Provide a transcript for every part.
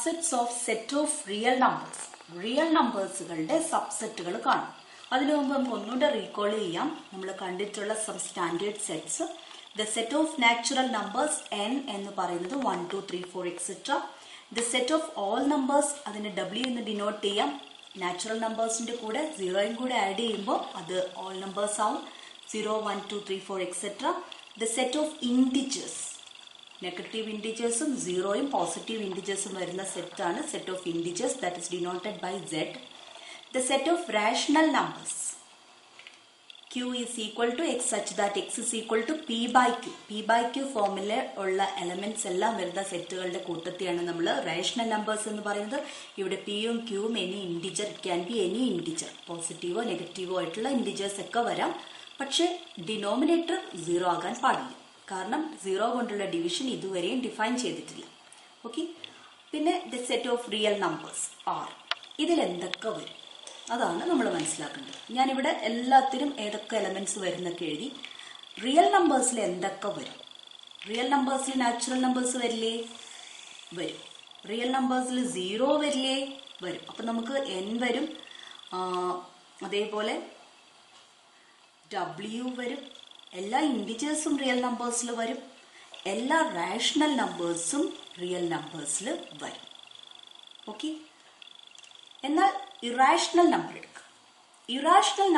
Subsets of set of real numbers. Real നമ്പേഴ്സുകളുടെ സബ്സെറ്റുകൾ കാണും. അതിനു മുമ്പ് നമുക്ക് ഒന്നുകൂടെ റീകോൾ ചെയ്യാം നമ്മൾ കണ്ടിട്ടുള്ള some standard sets. The set of natural numbers n എന്ന് പറയുന്നത് 1 2 3 4 etcetera. The set of whole numbers അതിന് w എന്ന് ഡിനോട്ട് ചെയ്യാം. നാച്ചുറൽ നമ്പേഴ്സിന്റെ കൂടെ സീറോയും കൂടെ ആഡ് ചെയ്യുമ്പോൾ അത് ഓൾ നമ്പേഴ്സ് ആവും. 0 1 2 3 4 etcetera. The set of integers, negative ഇൻഡിജേഴ്സും സീറോയും പോസിറ്റീവ് ഇൻഡിജേഴ്സും വരുന്ന സെറ്റാണ് set of integers, that is denoted by z. The set of rational numbers q is equal to x such that x is equal to p by q. p by q ഫോമിൽ ഉള്ള elements എല്ലാം വരുന്ന സെറ്റുകളുടെ കൂട്ടത്തെയാണ് നമ്മൾ rational numbers എന്ന് പറയുന്നത്. ഇവിടെ പിയും ക്യൂവും any integer, it can be any integer, പോസിറ്റീവോ നെഗറ്റീവോ ആയിട്ടുള്ള ഇൻഡിജേഴ്സ് ഒക്കെ വരാം. പക്ഷെ ഡിനോമിനേറ്റർ സീറോ ആകാൻ പാടില്ല, കാരണം സീറോ കൊണ്ടുള്ള ഡിവിഷൻ ഇതുവരെയും ഡിഫൈൻ ചെയ്തിട്ടില്ല. ഓക്കെ, പിന്നെ the set of real numbers R, ഇതിൽ എന്തൊക്കെ വരും അതാണ് നമ്മൾ മനസ്സിലാക്കേണ്ടത്. ഞാനിവിടെ എല്ലാത്തിനും ഏതൊക്കെ എലമെന്റ്സ് വരുന്നൊക്കെ എഴുതി. റിയൽ നമ്പേഴ്സിൽ എന്തൊക്കെ വരും? റിയൽ നമ്പേഴ്സിൽ നാച്ചുറൽ നമ്പേഴ്സ് വരില്ലേ? വരും. റിയൽ നമ്പേഴ്സിൽ സീറോ വരില്ലേ? വരും. അപ്പൊ നമുക്ക് n വരും, അതേപോലെ w വരും. എല്ലാ ഇൻഡിജേഴ്സും റിയൽ നമ്പേഴ്സിൽ വരും. എല്ലാ റാഷണൽ നമ്പേഴ്സും റിയൽ നമ്പേഴ്സിൽ വരും. ഓക്കെ, എന്നാൽ ഇറാഷണൽ നമ്പർ എടുക്കുക. ഇറാഷണൽ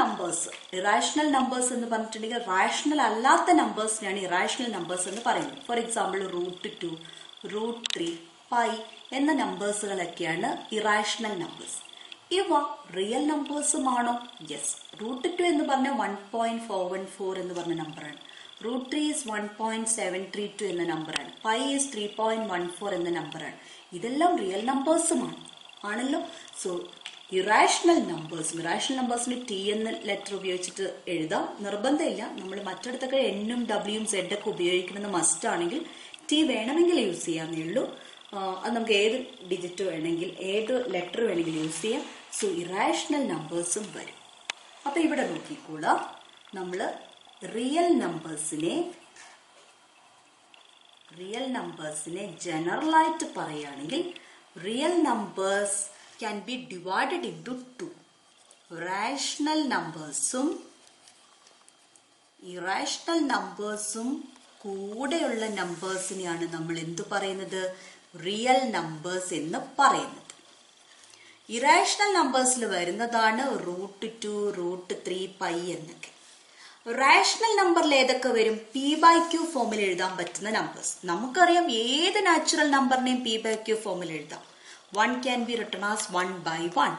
നമ്പേഴ്സ് എന്ന് പറഞ്ഞിട്ടുണ്ടെങ്കിൽ റാഷണൽ അല്ലാത്ത നമ്പേഴ്സിനാണ് ഇറാഷണൽ നമ്പേഴ്സ് എന്ന് പറയുന്നത്. ഫോർ എക്സാമ്പിൾ √2, √3, π എന്ന നമ്പേഴ്സുകളൊക്കെയാണ് ഇറാഷണൽ നമ്പേഴ്സ്. ഇവ റിയൽ നമ്പേഴ്സുമാണോ? യെസ്. √2 എന്ന് പറഞ്ഞ 1.414 എന്ന് പറഞ്ഞ നമ്പറാണ്. √3 is 1.732 എന്ന നമ്പറാണ്. π is 3.14 എന്ന നമ്പറാണ്. ഇതെല്ലാം റിയൽ നമ്പേഴ്സുമാണ് ആണല്ലോ. സോ ഇറാഷണൽ നമ്പേഴ്സിന് ടി എന്ന ലെറ്റർ ഉപയോഗിച്ചിട്ട് എഴുതാം, നിർബന്ധമില്ല. നമ്മൾ മറ്റിടത്തൊക്കെ എന്നും ഡബ്ല്യൂയും സെഡ് ഒക്കെ ഉപയോഗിക്കുന്നത് മസ്റ്റ് ആണെങ്കിൽ ടി വേണമെങ്കിൽ യൂസ് ചെയ്യാന്നേ ഉള്ളൂ. അത് നമുക്ക് ഏത് ഡിജിറ്റ് വേണമെങ്കിൽ ഏത് ലെറ്റർ വേണമെങ്കിൽ യൂസ് ചെയ്യാം. സോ ഇറാഷണൽ നമ്പേഴ്സും വരും. അപ്പൊ ഇവിടെ നോക്കിക്കോളാം, നമ്മൾ റിയൽ നമ്പേഴ്സിനെ ജനറൽ ആയിട്ട് പറയുകയാണെങ്കിൽ real numbers can be divided into two. Rational നമ്പേഴ്സും ഇറാഷണൽ നമ്പേഴ്സും കൂടെയുള്ള നമ്പേഴ്സിനെയാണ് നമ്മൾ എന്ത് പറയുന്നത്? റിയൽ നമ്പേഴ്സ് എന്ന് പറയുന്നത്. ഇറാഷണൽ നമ്പേഴ്സിൽ വരുന്നതാണ് √2, √3, π എന്നൊക്കെ. റാഷണൽ നമ്പറിൽ ഏതൊക്കെ വരും? p by q ഫോമിൽ എഴുതാൻ പറ്റുന്ന നമ്പേഴ്സ്. നമുക്കറിയാം ഏത് നാച്ചുറൽ നമ്പറിനെയും p by q ഫോമിൽ എഴുതാം. 1 can be written as 1 by 1.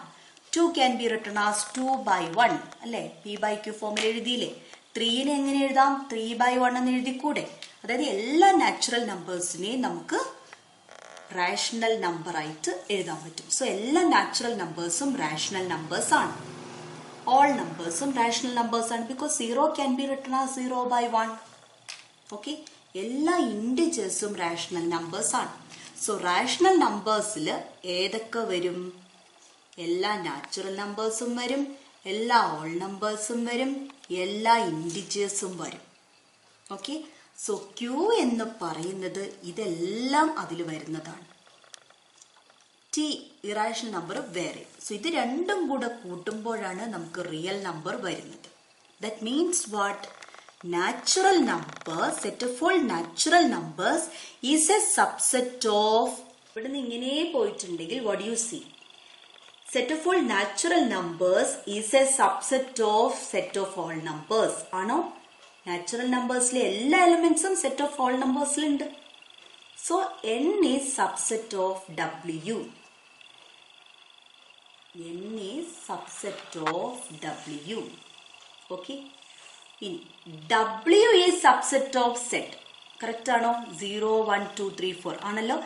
2 can be written as 2 by 1. അല്ലെ, p by q ഫോമിൽ എഴുതിയില്ലേ? 3നെ എങ്ങനെ എഴുതാം? 3 by 1 എന്ന് എഴുതിക്കൂടെ? അതായത് എല്ലാ നാച്ചുറൽ നമ്പേഴ്സിനെയും നമുക്ക് റാഷണൽ നമ്പർ ആയിട്ട് എഴുതാൻ പറ്റും. സോ എല്ലാ നാച്ചുറൽ നമ്പേഴ്സും റാഷണൽ നമ്പേഴ്സ് ആണ്. ഓൾ നമ്പേഴ്സും റാഷണൽ നമ്പേഴ്സ് ആണ്. Because 0 can be written as 0 by 1. Okay, എല്ലാ ഇൻഡിജേഴ്സും റാഷണൽ നമ്പേഴ്സ് ആണ്. സോ റാഷണൽ നമ്പേഴ്സിൽ ഏതൊക്കെ വരും? എല്ലാ നാച്ചുറൽ നമ്പേഴ്സും വരും, എല്ലാ ഓൾ നമ്പേഴ്സും വരും, എല്ലാ ഇൻഡിജേഴ്സും വരും. ഓക്കെ, സോ ക്യൂ എന്ന് പറയുന്നത് ഇതെല്ലാം അതിൽ വരുന്നതാണ്. ടി ഇറാഷണൽ നമ്പർ വേറെ. സോ ഇത് രണ്ടും കൂടെ കൂട്ടുമ്പോഴാണ് നമുക്ക് റിയൽ നമ്പർ വരുന്നത്. That means what? Natural number, set of all natural numbers is a subset of, ഇവിടുന്ന് ഇങ്ങനെ പോയിട്ടുണ്ടെങ്കിൽ what do you see? Set of all natural numbers is a subset of set of all numbers. ആണോ? Natural നമ്പേഴ്സിലെ എല്ലാ എലിമെന്റ്സും set of whole നമ്പേഴ്സിലുണ്ട്. So n is subset of w. n is subset of w. Okay. ഇനി w is subset of z. Correct ആണോ? 0 1 2 3 4 ആണല്ലോ.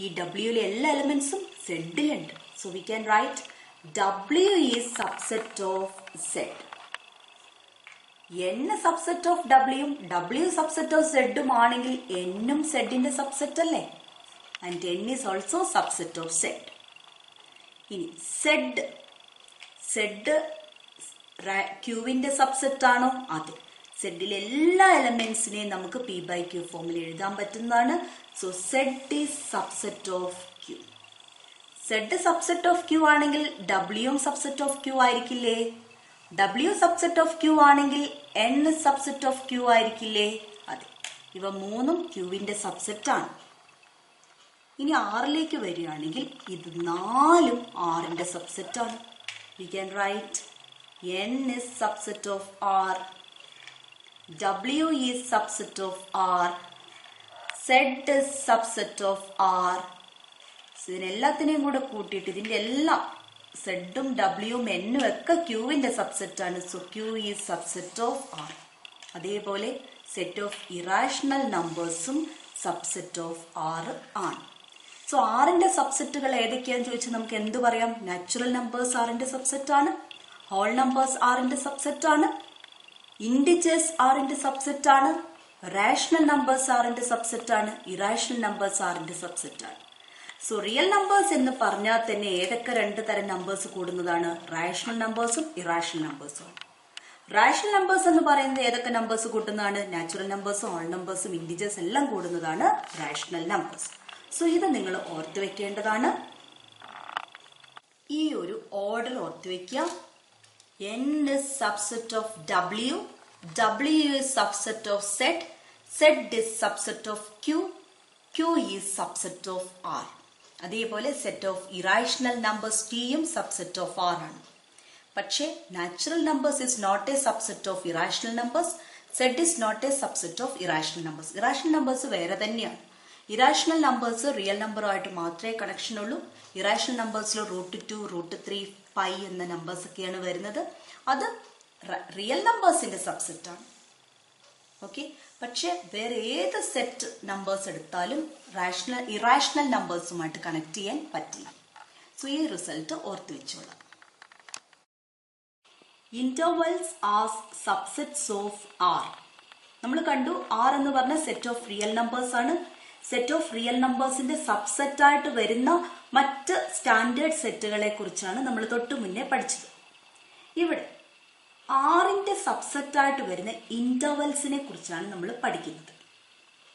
ഈ w എല്ലാ എലിമെന്റ്സും z-ലുണ്ട്. So we can write w is subset of z. n subset of w subset of z ആണെങ്കിൽ n z-ന്റെ subset അല്ലേ? And n is also subset of z. ഇനി z ക്യൂവിന്റെ സബ്സെറ്റ് ആണോ? അതെ. സെഡിലെ എല്ലാ എലമെന്റ്സിനെയും നമുക്ക് p by q ഫോമിൽ എഴുതാൻ പറ്റുന്നതാണ്. So z is subset of q. Z subset of Q ആണെങ്കിൽ W subset of Q ആയിരിക്കില്ലേ? W subset of Q ആണെങ്കിൽ N സബ്സെറ്റ് ഓഫ് Q ആയിരിക്കില്ലേ? അതെ, ഇവ മൂന്നും Qവിന്റെ സബ്സെറ്റ് ആണ്. ഇനി ആറിലേക്ക് വരികയാണെങ്കിൽ ഇത് നാലും ആറിന്റെ സബ്സെറ്റ് ആണ്. We can write N is subset of R, W is subset of R, Z is subset of R. ഇതിനെല്ലാത്തിനെയും കൂടെ കൂട്ടിയിട്ട് ഇതിന്റെ എല്ലാം സെഡും ഡബ്ല്യുവും എന്നും ഒക്കെ ക്യൂവിന്റെ സബ്സെറ്റ് ആണ്. So Q is subset of R. അതേപോലെ സെറ്റ് ഓഫ് ഇറാഷണൽ നമ്പേഴ്സും സബ്സെറ്റ് ഓഫ് ആർ ആണ്. സോ ആറിന്റെ സബ്സെറ്റുകൾ ഏതൊക്കെയാന്ന് ചോദിച്ചാൽ നമുക്ക് എന്ത് പറയാം? നാച്ചുറൽ നമ്പേഴ്സ് ആറിന്റെ സബ്സെറ്റ് ആണ്, ഹോൾ നമ്പേഴ്സ് ആറിന്റെ സബ്സെറ്റ് ആണ്, ഇൻഡിജേഴ്സ് ആറിന്റെ സബ്സെറ്റ് ആണ്, റാഷണൽ നമ്പേഴ്സ് ആറിന്റെ സബ്സെറ്റ് ആണ്, ഇറാഷണൽ നമ്പേഴ്സ് ആറിന്റെ സബ്സെറ്റ് ആണ്. സോ റിയൽ നമ്പേഴ്സ് എന്ന് പറഞ്ഞാൽ തന്നെ ഏതൊക്കെ രണ്ട് തരം നമ്പേഴ്സ് കൂടുന്നതാണ്? റാഷണൽ നമ്പേഴ്സും ഇറാഷണൽ നമ്പേഴ്സും. റാഷണൽ നമ്പേഴ്സ് എന്ന് പറയുന്നത് ഏതൊക്കെ നമ്പേഴ്സ് കൂട്ടുന്നതാണ്? നാച്ചുറൽ നമ്പേഴ്സും ഹോൾ നമ്പേഴ്സും ഇൻഡിജേഴ്സ് എല്ലാം കൂടുന്നതാണ് റാഷണൽ നമ്പേഴ്സ്. സോ ഇത് നിങ്ങൾ ഓർത്ത് വെക്കേണ്ടതാണ്. ഈ ഒരു ഓർഡർ ഓർത്ത് വെക്കുക. N is subset of W, W is subset of Z, Z is subset of Q, Q is subset of R. അതേപോലെ സെറ്റ് ഓഫ് ഇറാഷണൽ നമ്പേഴ്സ് ടിയും സബ്സെറ്റ് ഓഫ് ആർ ആണ്. പക്ഷേ natural numbers is not a subset of irrational numbers, Z is not a subset of irrational numbers. Irrational numbers വേറെ തന്നെയാണ്. Irrational numbers real നമ്പറുമായിട്ട് മാത്രമേ connection ഉള്ളൂ. Irrational നമ്പേഴ്സിൽ √2, √3, π എന്ന numbers ഒക്കെയാണ് വരുന്നത്. അത് റിയൽ നമ്പേഴ്സിന്റെ സബ്സെറ്റ് ആണ്. ഓക്കെ, പക്ഷെ വേറെ ഏത് സെറ്റ് നമ്പേഴ്സ് എടുത്താലും ഇറാഷണൽ നമ്പേഴ്സുമായിട്ട് കണക്ട് ചെയ്യാൻ പറ്റില്ല. സോ ഈ റിസൾട്ട് ഓർത്ത് വെച്ചോളാം. Intervals as subsets of R. നമ്മൾ കണ്ടു ആർ എന്ന് പറഞ്ഞ സെറ്റ് ഓഫ് റിയൽ നമ്പേഴ്സ് ആണ്. സെറ്റ് ഓഫ് റിയൽ നമ്പേഴ്സിന്റെ സബ്സെറ്റ് ആയിട്ട് വരുന്ന മറ്റ് സ്റ്റാൻഡേർഡ് സെറ്റുകളെ കുറിച്ചാണ് നമ്മൾ തൊട്ടു മുന്നേ പഠിച്ചത്. ഇവിടെ ആറിന്റെ സബ്സെറ്റ് ആയിട്ട് വരുന്ന ഇന്റർവെൽസിനെ കുറിച്ചാണ് നമ്മൾ പഠിക്കുന്നത്.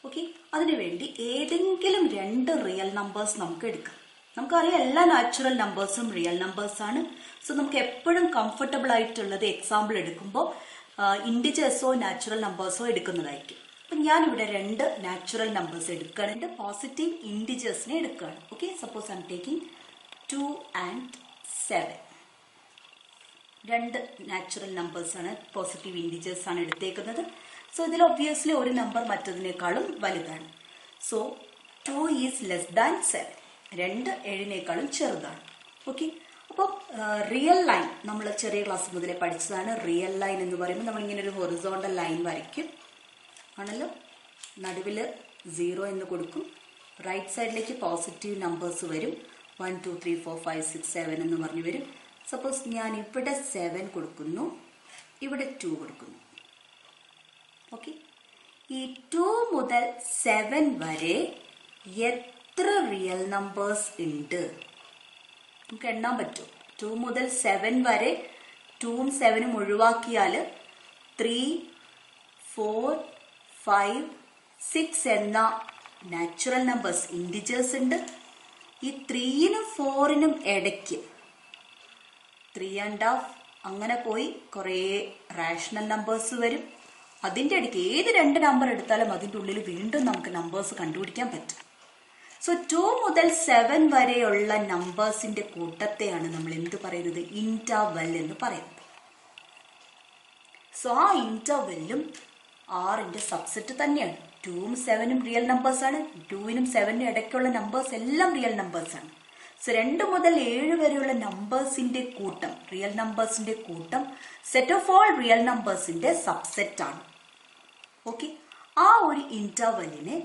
ഓക്കെ, അതിനുവേണ്ടി ഏതെങ്കിലും രണ്ട് റിയൽ നമ്പേഴ്സ് നമുക്ക് എടുക്കാം. നമുക്കറിയാം എല്ലാ നാച്ചുറൽ നമ്പേഴ്സും റിയൽ നമ്പേഴ്സ് ആണ്. സോ നമുക്ക് എപ്പോഴും കംഫർട്ടബിൾ ആയിട്ടുള്ളത് എക്സാമ്പിൾ എടുക്കുമ്പോൾ ഇൻഡിജേഴ്സോ നാച്ചുറൽ നമ്പേഴ്സോ എടുക്കുന്നതായിരിക്കും. അപ്പം ഞാനിവിടെ രണ്ട് നാച്ചുറൽ നമ്പേഴ്സ് എടുക്കുകയാണ്. എൻ്റെ പോസിറ്റീവ് ഇൻഡിജേഴ്സിനെ എടുക്കുകയാണ്. Okay, suppose I am taking 2 and 7. രണ്ട് നാച്ചുറൽ നമ്പേഴ്സ് ആണ്, പോസിറ്റീവ് ഇൻഡിജേഴ്സ് ആണ് എടുത്തേക്കുന്നത്. സോ ഇതിൽ ഒബ്വിയസ്ലി ഒരു നമ്പർ മറ്റതിനേക്കാളും വലുതാണ്. So 2 is less than 7. 2 7നേക്കാളും ചെറുതാണ്. ഓക്കെ, അപ്പം റിയൽ ലൈൻ നമ്മൾ ചെറിയ ക്ലാസ് മുതലേ പഠിച്ചതാണ്. റിയൽ ലൈൻ എന്ന് പറയുമ്പോൾ നമ്മളിങ്ങനെ ഒരു ഹൊറിസോണ്ടൽ ലൈൻ വരയ്ക്കും ആണല്ലോ. നടുവിൽ 0 എന്ന് കൊടുക്കും. റൈറ്റ് സൈഡിലേക്ക് പോസിറ്റീവ് നമ്പേഴ്സ് വരും. 1 2 3 4 5 6 7 എന്ന് പറഞ്ഞു വരും. സപ്പോസ് ഞാൻ ഇവിടെ 7 കൊടുക്കുന്നു, ഇവിടെ 2 കൊടുക്കുന്നു. ഓക്കെ, ഈ 2 മുതൽ 7 വരെ എത്ര റിയൽ നമ്പേഴ്സ് ഉണ്ട് നമുക്ക് എണ്ണാൻ പറ്റും. 2 മുതൽ 7 വരെ 2ഉം 7ഉം ഒഴിവാക്കിയാൽ 3 4 5 6 എന്ന നാച്ചുറൽ നമ്പേഴ്സ് ഇൻഡിജേഴ്സ് ഉണ്ട്. ഈ 3നും 4നും ഇടയ്ക്ക് 3.5 അങ്ങനെ പോയി കുറേ റാഷണൽ നമ്പേഴ്സ് വരും. അതിൻ്റെ ഇടയ്ക്ക് ഏത് രണ്ട് നമ്പർ എടുത്താലും അതിൻ്റെ ഉള്ളിൽ വീണ്ടും നമുക്ക് നമ്പേഴ്സ് കണ്ടുപിടിക്കാൻ പറ്റും. സോ 2 മുതൽ 7 വരെയുള്ള നമ്പേഴ്സിന്റെ കൂട്ടത്തെയാണ് നമ്മൾ എന്ത് പറയുന്നത്? ഇന്റർവെൽ എന്ന് പറയുന്നത്. സോ ആ ഇന്റർവെല്ലും ആറിന്റെ സബ്സെറ്റ് തന്നെയാണ്. 2ഉം 7ഉം റിയൽ നമ്പേഴ്സ് ആണ്. 2നും 7നും ഇടയ്ക്കുള്ള നമ്പേഴ്സ് എല്ലാം റിയൽ നമ്പേഴ്സ് ആണ്. സോ 2 മുതൽ 7 വരെയുള്ള നമ്പേഴ്സിന്റെ കൂട്ടം, റിയൽ നമ്പേഴ്സിന്റെ കൂട്ടം സെറ്റ് ഓഫ് ഓൾ റിയൽ നമ്പേഴ്സിന്റെ സബ്സെറ്റ് ആണ്. ഓക്കെ, ആ ഒരു ഇന്റർവെല്ലിനെ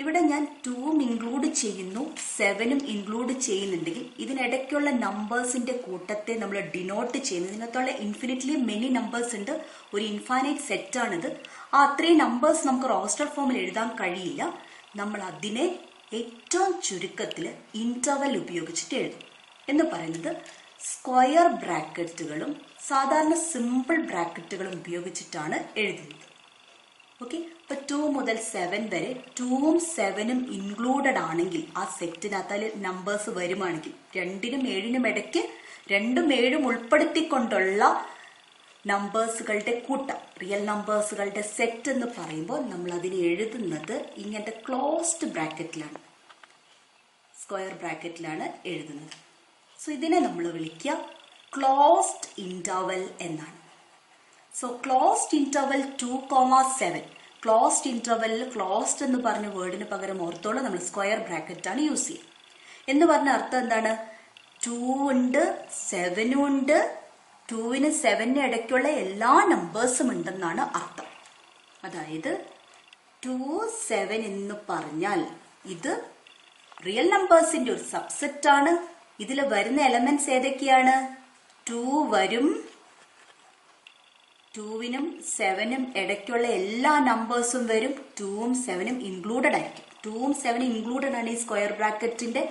ഇവിടെ ഞാൻ 2ഉം ഇൻക്ലൂഡ് ചെയ്യുന്നു, 7ഉം ഇൻക്ലൂഡ് ചെയ്യുന്നുണ്ടെങ്കിൽ ഇതിനിടയ്ക്കുള്ള നമ്പേഴ്സിന്റെ കൂട്ടത്തെ നമ്മൾ ഡിനോട്ട് ചെയ്യുന്നു. ഇതിനകത്തുള്ള ഇൻഫിനിറ്റ്ലി മെനി നമ്പേഴ്സ് ഉണ്ട്. ഒരു ഇൻഫൈനൈറ്റ് സെറ്റാണിത്. ആ അത്രയും നമ്പേഴ്സ് നമുക്ക് റോസ്റ്റർ ഫോമിൽ എഴുതാൻ കഴിയില്ല. നമ്മൾ അതിനെ ഏറ്റവും ചുരുക്കത്തിൽ ഇന്റർവെൽ ഉപയോഗിച്ചിട്ട് എഴുതും. എന്ന് പറയുന്നത് സ്ക്വയർ ബ്രാക്കറ്റുകളും സാധാരണ സിമ്പിൾ ബ്രാക്കറ്റുകളും ഉപയോഗിച്ചിട്ടാണ് എഴുതുന്നത്. ഓക്കെ, ഇപ്പൊ 2 മുതൽ 7 വരെ 2ഉം 7ഉം ഇൻക്ലൂഡഡ് ആണെങ്കിൽ ആ സെറ്റിനകത്ത് നമ്പേഴ്സ് വരുവാണെങ്കിൽ 2നും 7നും ഇടയ്ക്ക് 2ഉം 7ഉം ഉൾപ്പെടുത്തിക്കൊണ്ടുള്ള നമ്പേഴ്സുകളുടെ കൂട്ടം, റിയൽ നമ്പേഴ്സുകളുടെ സെറ്റ് എന്ന് പറയുമ്പോൾ നമ്മൾ അതിനെ എഴുതുന്നത് ഇങ്ങനത്തെ ക്ലോസ്ഡ് ബ്രാക്കറ്റിലാണ്, സ്ക്വയർ ബ്രാക്കറ്റിലാണ് എഴുതുന്നത്. സോ ഇതിനെ നമ്മൾ വിളിക്കുക ക്ലോസ്ഡ് ഇന്റർവൽ എന്നാണ്. സോ ക്ലോസ്ഡ് ഇന്റർവൽ 2,7, ക്ലോസ്ഡ് ഇന്റർവെല്ലിൽ ക്ലോസ്ഡ് എന്ന് പറഞ്ഞ വേർഡിന് പകരം ഓർത്തോളം നമ്മൾ സ്ക്വയർ ബ്രാക്കറ്റ് ആണ് യൂസ് ചെയ്യുക. എന്ന് പറഞ്ഞ അർത്ഥം എന്താണ്? 2 ഉണ്ട്, 7 ഉണ്ട്, 2നും 7നും ഇടയ്ക്കുള്ള എല്ലാ നമ്പേഴ്സും ഉണ്ടെന്നാണ് അർത്ഥം. അതായത് 2, 7 എന്ന് പറഞ്ഞാൽ ഇത് റിയൽ നമ്പേഴ്സിന്റെ ഒരു സബ്സെറ്റ് ആണ്. ഇതിൽ വരുന്ന എലമെന്റ്സ് ഏതൊക്കെയാണ്? 2 വരും, 2നും 7നും ഇടയ്ക്കുള്ള എല്ലാ നമ്പേഴ്സും വരും, 2ഉം 7ഉം ഇൻക്ലൂഡഡ് ആയിരിക്കും. 2ഉം 7ഉം ഇൻക്ലൂഡഡ് ആണ് ഈ സ്ക്വയർ ബ്രാക്കറ്റിന്റെ.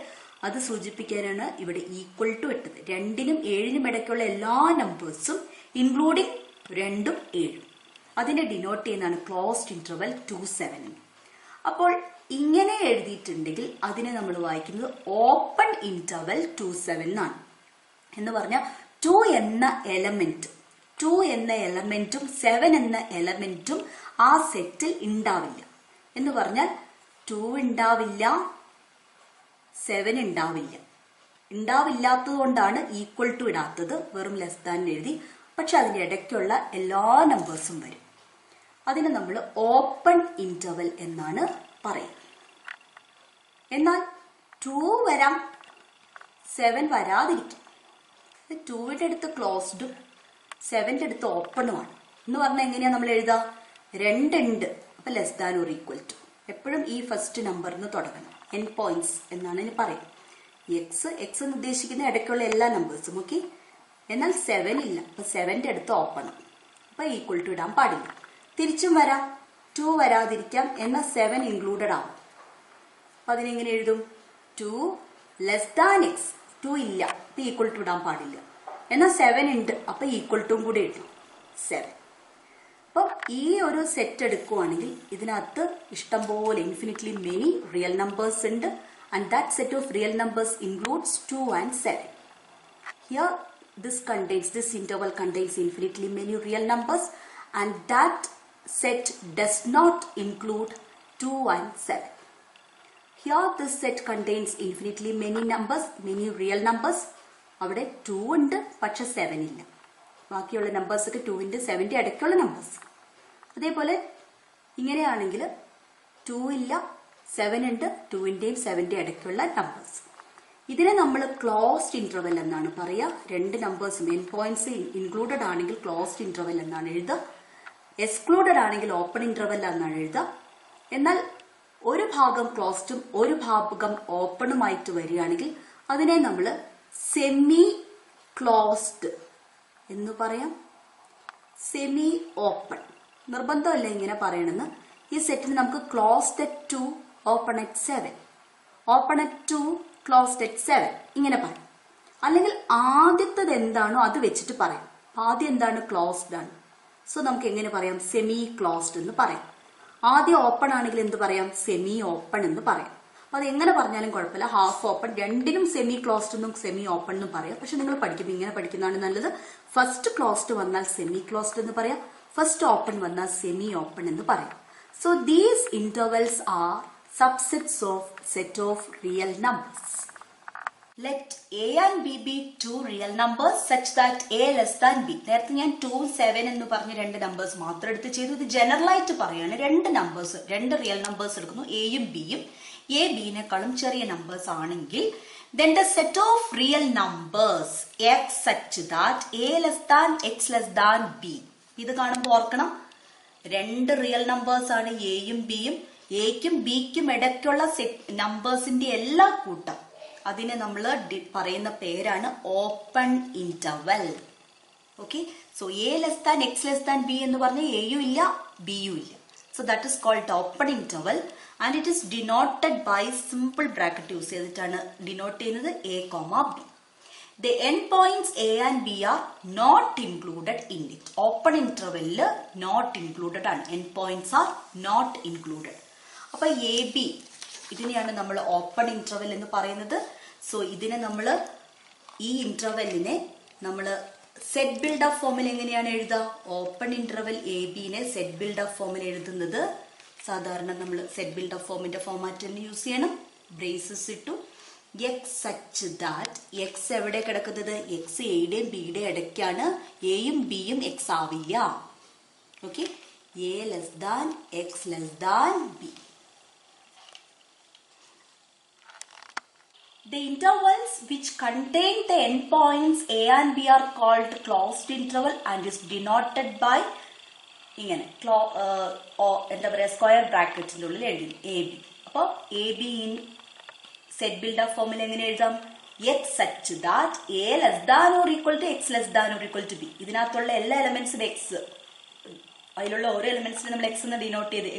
അത് സൂചിപ്പിക്കാനാണ് ഇവിടെ ഈക്വൽ ടു ഇട്ടത്. 2നും 7നും ഇടയ്ക്കുള്ള എല്ലാ നമ്പേഴ്സും ഇൻക്ലൂഡിങ് 2ഉം 7ഉം. അതിനെ ഡിനോട്ട് ചെയ്യുന്നതാണ് ക്ലോസ്ഡ് ഇന്റർവൽ 2, 7. അപ്പോൾ ഇങ്ങനെ എഴുതിയിട്ടുണ്ടെങ്കിൽ അതിനെ നമ്മൾ വായിക്കുന്നത് ഓപ്പൺ ഇന്റർവൽ 2, 7 എന്നാണ്. എന്ന് പറഞ്ഞാൽ 2 എന്ന എലമെന്റും 7 എന്ന എലമെന്റും ആ സെറ്റിൽ ഉണ്ടാവില്ല. എന്ന് പറഞ്ഞാൽ 2 ഉണ്ടാവില്ല, 7 ഉണ്ടാവില്ല. ഉണ്ടാവില്ലാത്തത് കൊണ്ടാണ് ഈക്വൽ ടു ഇടാത്തത്, വെറും ലെസ് ദാൻ എഴുതി. പക്ഷെ അതിന്റെ ഇടയ്ക്കുള്ള എല്ലാ നമ്പേഴ്സും വരും. അതിന് നമ്മൾ ഓപ്പൺ ഇന്റർവൽ എന്നാണ് പറയുന്നത്. എന്നാൽ 2 വരാം, 7 വരാതിരിക്കും. 2ന്റെ അടുത്ത് ക്ലോസ്ഡും 7ന്റെ അടുത്ത് ഓപ്പണുമാണ്. എന്ന് പറഞ്ഞാൽ എങ്ങനെയാ നമ്മൾ എഴുതുക? 2 ഉണ്ട്, അപ്പൊ less than or equal to. എപ്പോഴും ഈ ഫസ്റ്റ് നമ്പറിന് തുടങ്ങണം. എൻ പോയിന്റ്സ് എന്നാണ് ഇനി പറയും. എക്സ് എന്ന് ഉദ്ദേശിക്കുന്ന ഇടയ്ക്കുള്ള എല്ലാ നമ്പേഴ്സും. ഓക്കെ, എന്നാൽ 7 ഇല്ല, അപ്പൊ 7ന്റെ അടുത്ത് ഓപ്പണും, അപ്പൊ ഈക്വൽ ടു ഇടാൻ പാടില്ല. തിരിച്ചും വരാം, 2 വരാതിരിക്കാം, എന്നാൽ 7 ഇൻക്ലൂഡഡ് ആവും. അപ്പൊ അതിനെങ്ങനെ എഴുതും? 2 ലെസ് ദാൻ എക്സ്. 2 ഇല്ല, അപ്പൊ ഈക്വൽ ടു ഇടാൻ പാടില്ല. എന്നാൽ 7 ഉണ്ട്, അപ്പൊ ഈക്വൽ ടു കൂടെ എഴുതും 7. അപ്പൊ ഈ ഒരു സെറ്റ് എടുക്കുവാണെങ്കിൽ ഇതിനകത്ത് ഇഷ്ടംപോലെ ഇൻഫിനിറ്റ്ലി മെനി റിയൽ നമ്പേഴ്സ് ഉണ്ട്. And that set of real numbers includes 2 and 7. Here this interval contains infinitely many real numbers, and that set does not include 2 and 7. Here this set contains infinitely many real numbers. അവിടെ 2 ഉണ്ട്, പക്ഷെ 7 ഇല്ല. ബാക്കിയുള്ള numbers ഒക്കെ 2ന്റെ 7ന്റെ ഇടയ്ക്കുള്ള numbers. അതേപോലെ ഇങ്ങനെയാണെങ്കിൽ 2 ഇല്ല, 7 ഉണ്ട്, 2ന്റെയും 7ന്റെയും ഇടയ്ക്കുള്ള നമ്പേഴ്സ്. ഇതിനെ നമ്മൾ ക്ലോസ്ഡ് ഇന്റർവെൽ എന്നാണ് പറയുക. 2 നമ്പേഴ്സും എൻ പോയിന്റ്സ് ഇൻക്ലൂഡഡ് ആണെങ്കിൽ ക്ലോസ്ഡ് ഇന്റർവെൽ എന്നാണ് എഴുതുക. എക്സ്ക്ലൂഡഡ് ആണെങ്കിൽ ഓപ്പൺ ഇന്റർവെൽ എന്നാണ് എഴുതുക. എന്നാൽ ഒരു ഭാഗം ക്ലോസ്ഡും ഒരു ഭാഗം ഓപ്പണുമായിട്ട് വരികയാണെങ്കിൽ അതിനെ നമ്മൾ സെമി ക്ലോസ്ഡ് എന്ന് പറയാം, സെമി ഓപ്പൺ. നിർബന്ധമല്ല ഇങ്ങനെ പറയണമെന്ന്. ഈ സെറ്റിന് നമുക്ക് closed at 2, open at 7, open at 2, closed at 7 ഇങ്ങനെ പറയും. അല്ലെങ്കിൽ ആദ്യത്തത് എന്താണോ അത് വെച്ചിട്ട് പറയാം. ആദ്യം എന്താണ്? ക്ലോസ്ഡ് ആണ്. സോ നമുക്ക് എങ്ങനെ പറയാം? സെമി ക്ലോസ്ഡ് എന്ന് പറയാം. ആദ്യം ഓപ്പൺ ആണെങ്കിൽ എന്ത് പറയാം? സെമി ഓപ്പൺ എന്ന് പറയാം. അപ്പൊ അത് എങ്ങനെ പറഞ്ഞാലും കുഴപ്പമില്ല. ഹാഫ് ഓപ്പൺ, രണ്ടിനും സെമി ക്ലോസ്ഡ് എന്നും സെമി ഓപ്പൺ എന്നും പറയാം. പക്ഷെ നിങ്ങൾ പഠിക്കുമ്പോൾ ഇങ്ങനെ പഠിക്കുന്നതാണ് നല്ലത്. ഫസ്റ്റ് ക്ലോസ്ഡ് വന്നാൽ സെമി ക്ലോസ്ഡ് എന്ന് പറയാം, ഫസ്റ്റ് ഓപ്പൺ വന്നാൽ സെമി ഓപ്പൺ എന്ന് പറയാം. So these intervals are subsets of set of real numbers. Let a and b be two real numbers such that a less than b. നേരത്തെ ഞാൻ 2, 7 എന്ന് പറഞ്ഞ 2 നമ്പേഴ്സ് മാത്രം എടുത്ത് ചെയ്തു. ഇത് ജനറൽ ആയിട്ട് പറയാണ്. 2 നമ്പേഴ്സ്, 2 റിയൽ നമ്പേഴ്സ് എടുക്കുന്നു, എയും ബിയും. എ ബിനെക്കാളും ചെറിയ നമ്പേഴ്സ് ആണെങ്കിൽ then the set of real numbers x such that a less than x less than b. ഇത് കാണുമ്പോൾ ഓർക്കണം, 2 റിയൽ നമ്പേഴ്സ് ആണ് എയും ബിയും. എക്കും ബിക്കും ഇടയ്ക്കുള്ള സെറ്റ് നമ്പേഴ്സിന്റെ എല്ലാ കൂട്ടം, അതിനെ നമ്മൾ പറയുന്ന പേരാണ് open interval. Okay, so A less than X less than B എന്ന് പറഞ്ഞാൽ എയും ഇല്ല ബിയും ഇല്ല. So that is called open interval and it is denoted by simple bracket use ചെയ്തിട്ടാണ് ഡിനോട്ട് ചെയ്യുന്നത്, A comma B. the endpoints A and B are not included in it. Open interval not included ആണ്. Endpoints are not included. അപ്പൊ A B ഇതിനെയാണ് നമ്മൾ open interval എന്ന് പറയുന്നത്. So ഇതിനെ നമ്മൾ ഈ ഇന്റർവെല്ലിനെ നമ്മൾ സെറ്റ് ബിൽഡപ്പ് ഫോമിൽ എങ്ങനെയാണ് എഴുതുക? ഓപ്പൺ ഇന്റർവെൽ എ ബിനെ സെറ്റ് ബിൽഡപ്പ് ഫോമിൽ എഴുതുന്നത് സാധാരണ നമ്മൾ സെറ്റ് ബിൽഡപ്പ് ഫോമിന്റെ ഫോമാറ്റ് തന്നെ യൂസ് ചെയ്യണം. ബ്രേസസ് ഇട്ടു എക്സ് സച്ച് ദാറ്റ് എക്സ് എവിടെ കിടക്കുന്നത്? എക്സ് എയുടെയും ബിയുടെയും ഇടയ്ക്കാണ്. എയും ബിയും എക്സ് ആവില്ല. Okay, A less than X less than B. The intervals which contain the endpoints A and B are called closed interval and is denoted by ഇങ്ങനെ എന്താ പറയുക സ്ക്വയർ ബ്രാക്കറ്റിന്റെ ഉള്ളിൽ എഴുതി എ ബി. അപ്പോൾ A B in set build-up ഫോമിൽ എങ്ങനെ എഴുതാം? X such that A less than or equal to X less than or equal to B. ഇതിനകത്തുള്ള എല്ലാ എലമെന്റ്സും എക്സ്, അതിലുള്ള ഓരോ എലമെന്റ്സിനും നമ്മൾ എക്സ് എന്ന് ഡിനോട്ട് ചെയ്ത്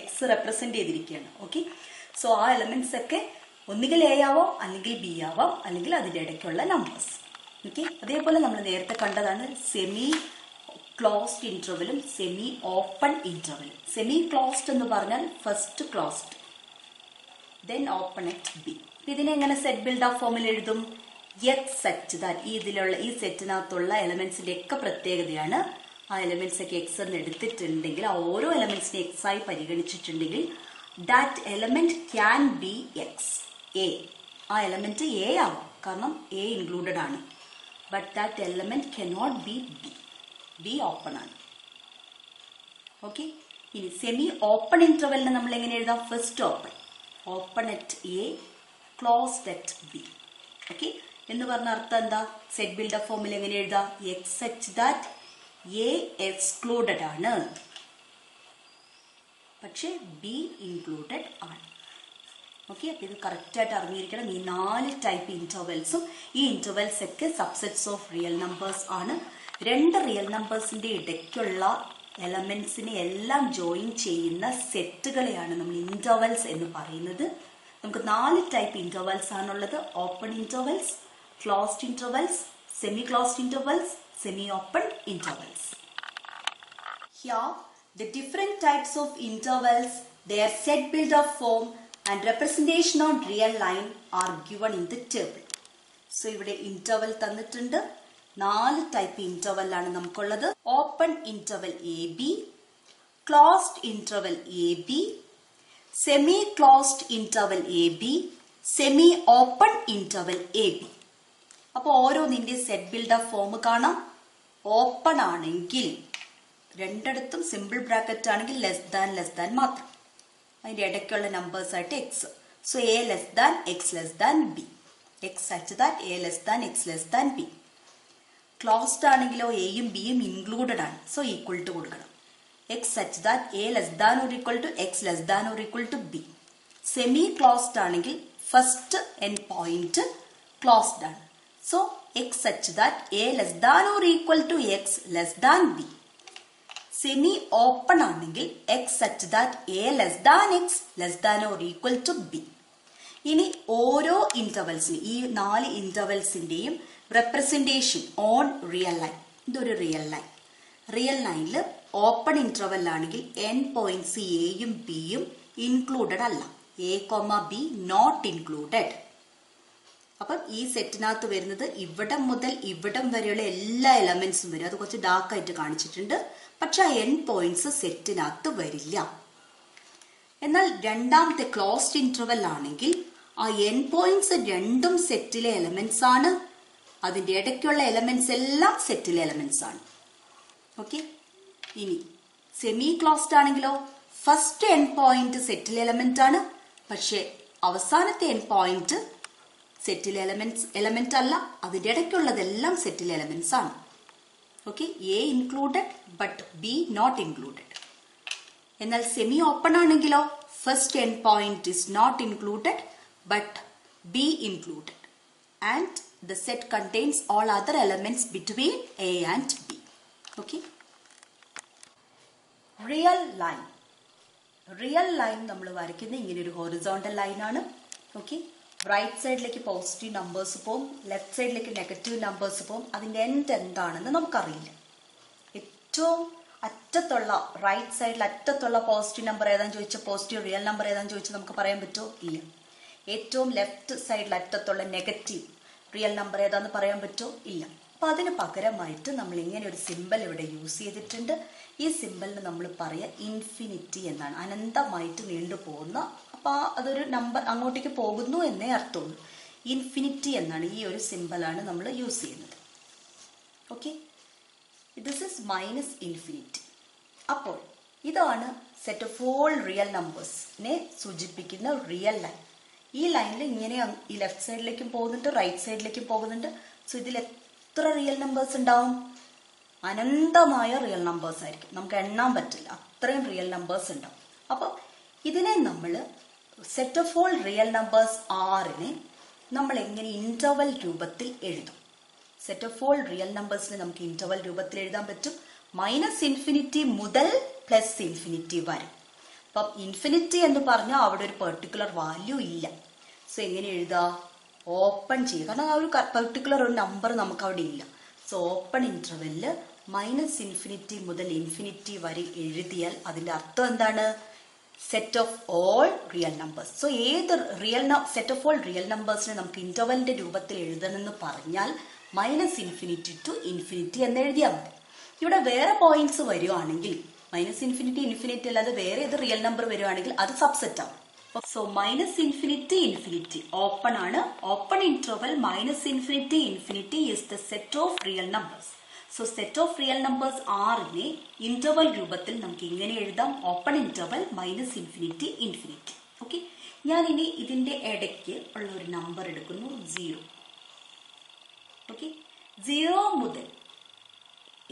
എക്സ് റെപ്രസെന്റ് ചെയ്തിരിക്കുകയാണ്. ഓക്കെ, സോ ആ എലമെന്റ്സ് ഒക്കെ ഒന്നുകിൽ എ ആവാം, അല്ലെങ്കിൽ ബി ആവാം, അല്ലെങ്കിൽ അതിന്റെ ഇടയ്ക്കുള്ള നമ്പേഴ്സ്. ഓക്കെ, അതേപോലെ നമ്മൾ നേരത്തെ കണ്ടതാണ് സെമി ക്ലോസ്ഡ് ഇന്റർവെലും സെമി ഓപ്പൺ ഇന്റർവെലും. സെമി ക്ലോസ്ഡ് എന്ന് പറഞ്ഞാൽ first closed then open at B. ഇതിനെ എങ്ങനെ സെറ്റ് ബിൽഡപ്പ് ഫോമിൽ എഴുതും? എക്സ് സച്ച് ദാറ്റ് ഇതിലുള്ള ഈ സെറ്റിനകത്തുള്ള എലമെന്റ്സിന്റെ ഒക്കെ പ്രത്യേകതയാണ് ആ എലമെന്റ്സ് ഒക്കെ എക്സ് എന്ന് എടുത്തിട്ടുണ്ടെങ്കിൽ, ആ ഓരോ എലമെന്റ്സിനെ എക്സ് ആയി പരിഗണിച്ചിട്ടുണ്ടെങ്കിൽ that element can be X. A, ആ എലമെന്റ് എ ആവും കാരണം എ ഇൻക്ലൂഡഡ് ആണ്. But that element cannot be B. B open ആണ്. ഓക്കെ, ഇനി സെമി ഓപ്പൺ ഇന്റർവെല്ലിനെ നമ്മൾ എങ്ങനെ എഴുതാം? First open, open at A, closed at B. Okay, എന്ന് പറഞ്ഞ അർത്ഥം എന്താ? സെറ്റ് ബിൽഡപ്പ് ഫോമിൽ എങ്ങനെ എഴുതാം? X such that A excluded ആണ്, പക്ഷെ ബി ഇൻക്ലൂഡഡ് ആണ്. ഓക്കെ, അപ്പൊ ഇത് കറക്റ്റ് ആയിട്ട് അറിഞ്ഞിരിക്കണം. ഈ 4 ടൈപ്പ് ഇന്റർവെൽസും ഈ ഇന്റർവെൽസ് ഒക്കെ സബ്സെറ്റ്സ് ഓഫ് റിയൽ നമ്പേഴ്സ് ആണ്. 2 റിയൽ നമ്പേഴ്സിന്റെ ഇടയ്ക്കുള്ള എലമെന്റ്സിനെ എല്ലാം ജോയിൻ ചെയ്യുന്ന സെറ്റുകളെയാണ് നമ്മൾ ഇന്റർവെൽസ് എന്ന് പറയുന്നത്. നമുക്ക് 4 ടൈപ്പ് ഇന്റർവെൽസ് ആണുള്ളത്. Open intervals, closed intervals, semi closed intervals, semi open intervals. Here the different types of intervals, their set build-up form and representation on real line are given in the table. So ഇവിടെ interval തന്നിട്ടുണ്ട്. 4 type interval ആണ് നമുക്കുള്ളത്. Open interval A B, closed interval A B, semi closed interval A B, semi open interval A B. അപ്പോൾ ഓരോന്നിന്റെ set buildup form കാണാം. Open ആണെങ്കിൽ രണ്ടിടത്തും simple bracket ആണെങ്കിൽ less than മാത്രം, അതിന്റെ ഇടയ്ക്കുള്ള നമ്പേഴ്സ് ആയിട്ട് X. So A less than X less than B, X such that A less than X less than B. Closed ആണെങ്കിലോ എയും ബിയും ഇൻക്ലൂഡഡ് ആണ്, സോ ഈക്വൽ ടു കൊടുക്കണം. X such that A less than or equal to X less than or equal to b. Semi closed ആണെങ്കിൽ first end point closed ആണ്, so x such that A less than or equal to X less than b. Semi open ആണെങ്കിൽ x such that A less than X less than or equal to b. ഇനി ഓരോ ഇന്റർവെൽസിനും ഈ 4 ഇന്റർവെൽസിന്റെയും representation on real line. ഇതൊരു real line. Real ലൈനിൽ open interval ആണെങ്കിൽ end points എയും ബിയും ഇൻക്ലൂഡഡ് അല്ല. A comma B not included. അപ്പം ഈ സെറ്റിനകത്ത് വരുന്നത് ഇവിടം മുതൽ ഇവിടം വരെയുള്ള എല്ലാ എലമെന്റ്സും വരും. അത് കുറച്ച് ഡാർക്ക് ആയിട്ട് കാണിച്ചിട്ടുണ്ട്. പക്ഷെ ആ എൻഡ് പോയിന്റ്സ് സെറ്റിനകത്ത് വരില്ല. എന്നാൽ രണ്ടാമത്തെ ക്ലോസ്ഡ് ഇന്റർവെൽ ആണെങ്കിൽ ആ എൻഡ് പോയിന്റ്സ് രണ്ടും സെറ്റിലെ എലമെന്റ്സ് ആണ്. അതിന്റെ ഇടയ്ക്കുള്ള എലമെന്റ്സ് എല്ലാം സെറ്റിലെ എലമെന്റ്സ് ആണ്. ഓക്കെ, ഇനി സെമി ക്ലോസ്ഡ് ആണെങ്കിലോ ഫസ്റ്റ് എൻഡ് പോയിന്റ് സെറ്റിലെ എലമെന്റ് ആണ്, പക്ഷെ അവസാനത്തെ എൻഡ് പോയിന്റ് സെറ്റിലെ എലമെന്റ് അല്ല. അതിന്റെ ഇടയ്ക്കുള്ളതെല്ലാം സെറ്റിലെ എലമെന്റ്സ് ആണ്. Okay, A included but B not included. എന്നാൽ സെമി ഓപ്പൺ ആണെങ്കിലോ first end point is not included but B included and the set contains all other elements between A and B. Okay. Real line നമ്മൾ വരയ്ക്കുന്നത് ഇങ്ങനെ ഒരു horizontal line ആണ്. Okay, right സൈഡിലേക്ക് positive numbers പോവും, left സൈഡിലേക്ക് negative numbers പോവും. അതിൻ്റെ എൻഡ് എന്താണെന്ന് നമുക്കറിയില്ല. ഏറ്റവും അറ്റത്തുള്ള റൈറ്റ് സൈഡിൽ അറ്റത്തുള്ള പോസിറ്റീവ് നമ്പർ ഏതാണെന്ന് ചോദിച്ചാൽ, പോസിറ്റീവ് റിയൽ നമ്പർ ഏതാണെന്ന് ചോദിച്ചാൽ നമുക്ക് പറയാൻ പറ്റുമോ? ഇല്ല. ഏറ്റവും ലെഫ്റ്റ് സൈഡിൽ അറ്റത്തുള്ള നെഗറ്റീവ് റിയൽ നമ്പർ ഏതാണെന്ന് പറയാൻ പറ്റുമോ? ഇല്ല. അപ്പം അതിന് പകരമായിട്ട് നമ്മൾ ഇങ്ങനെ ഒരു സിമ്പൽ ഇവിടെ യൂസ് ചെയ്തിട്ടുണ്ട്. ഈ സിമ്പലിന് നമ്മൾ പറയുക ഇൻഫിനിറ്റി എന്നാണ്. അനന്തമായിട്ട് നീണ്ടു പോകുന്ന, അപ്പോൾ അതൊരു നമ്പർ അങ്ങോട്ടേക്ക് പോകുന്നു എന്നേ അർത്ഥമുള്ളൂ. ഇൻഫിനിറ്റി എന്നാണ്, ഈ ഒരു സിമ്പലാണ് നമ്മൾ യൂസ് ചെയ്യുന്നത്. Okay, this is minus infinity. അപ്പോൾ ഇതാണ് സെറ്റ് ഓഫ് ഓൾ റിയൽ നമ്പേഴ്സിനെ സൂചിപ്പിക്കുന്ന റിയൽ ലൈൻ. ഈ ലൈനിൽ ഇങ്ങനെ ഈ ലെഫ്റ്റ് സൈഡിലേക്കും പോകുന്നുണ്ട്, റൈറ്റ് സൈഡിലേക്കും പോകുന്നുണ്ട്. സോ ഇതിൽ എത്ര റിയൽ നമ്പേഴ്സ് ഉണ്ടാവും? അനന്തമായ റിയൽ നമ്പേഴ്സ് ആയിരിക്കും. നമുക്ക് എണ്ണാൻ പറ്റില്ല, അത്രയും റിയൽ നമ്പേഴ്സ് ഉണ്ടാവും. അപ്പോൾ ഇതിനെ നമ്മൾ set of all real numbers ആറിനെ നമ്മൾ എങ്ങനെ ഇന്റർവൽ രൂപത്തിൽ എഴുതും? സെറ്റ് ഓഫ് ഓൾ റിയൽ നമ്പേഴ്സിനെ നമുക്ക് ഇന്റർവൽ രൂപത്തിൽ എഴുതാൻ പറ്റും. മൈനസ് ഇൻഫിനിറ്റി മുതൽ പ്ലസ് ഇൻഫിനിറ്റി വരെ. അപ്പം ഇൻഫിനിറ്റി എന്ന് പറഞ്ഞാൽ അവിടെ ഒരു പെർട്ടിക്കുലർ വാല്യൂ ഇല്ല. സോ എങ്ങനെ എഴുതുക? ഓപ്പൺ ചെയ്യുക. കാരണം ആ ഒരു പെർട്ടിക്കുലർ ഒരു നമ്പർ നമുക്ക് അവിടെ ഇല്ല. സോ ഓപ്പൺ ഇന്റർവെല്ലിൽ മൈനസ് ഇൻഫിനിറ്റി മുതൽ ഇൻഫിനിറ്റി വരെ എഴുതിയാൽ അതിന്റെ അർത്ഥം എന്താണ്? Set of all real numbers. So ഏത് സെറ്റ് ഓഫ് ഓൾ റിയൽ നമ്പേഴ്സിനെ നമുക്ക് ഇന്റർവെലിന്റെ രൂപത്തിൽ എഴുതണമെന്ന് പറഞ്ഞാൽ മൈനസ് ഇൻഫിനിറ്റി ടു ഇൻഫിനിറ്റി എന്ന് എഴുതിയാൽ മതി. ഇവിടെ വേറെ പോയിന്റ്സ് വരുവാണെങ്കിൽ, മൈനസ് ഇൻഫിനിറ്റി ഇൻഫിനിറ്റി അല്ലാതെ വേറെ ഏത് റിയൽ നമ്പർ വരുവാണെങ്കിൽ അത് സബ്സെറ്റ് ആവും. So minus infinity infinity open ആണ്. Open interval minus infinity infinity is the set of real numbers. So set of real numbers ആറിനെ ഇന്റർവൽ രൂപത്തിൽ നമുക്ക് ഇങ്ങനെ എഴുതാം: open interval minus infinity infinity. Okay, ഞാൻ ഇനി ഇതിന്റെ ഇടയ്ക്ക് ഉള്ള ഒരു നമ്പർ എടുക്കുന്നു, 0. ഓക്കെ, 0 മുതൽ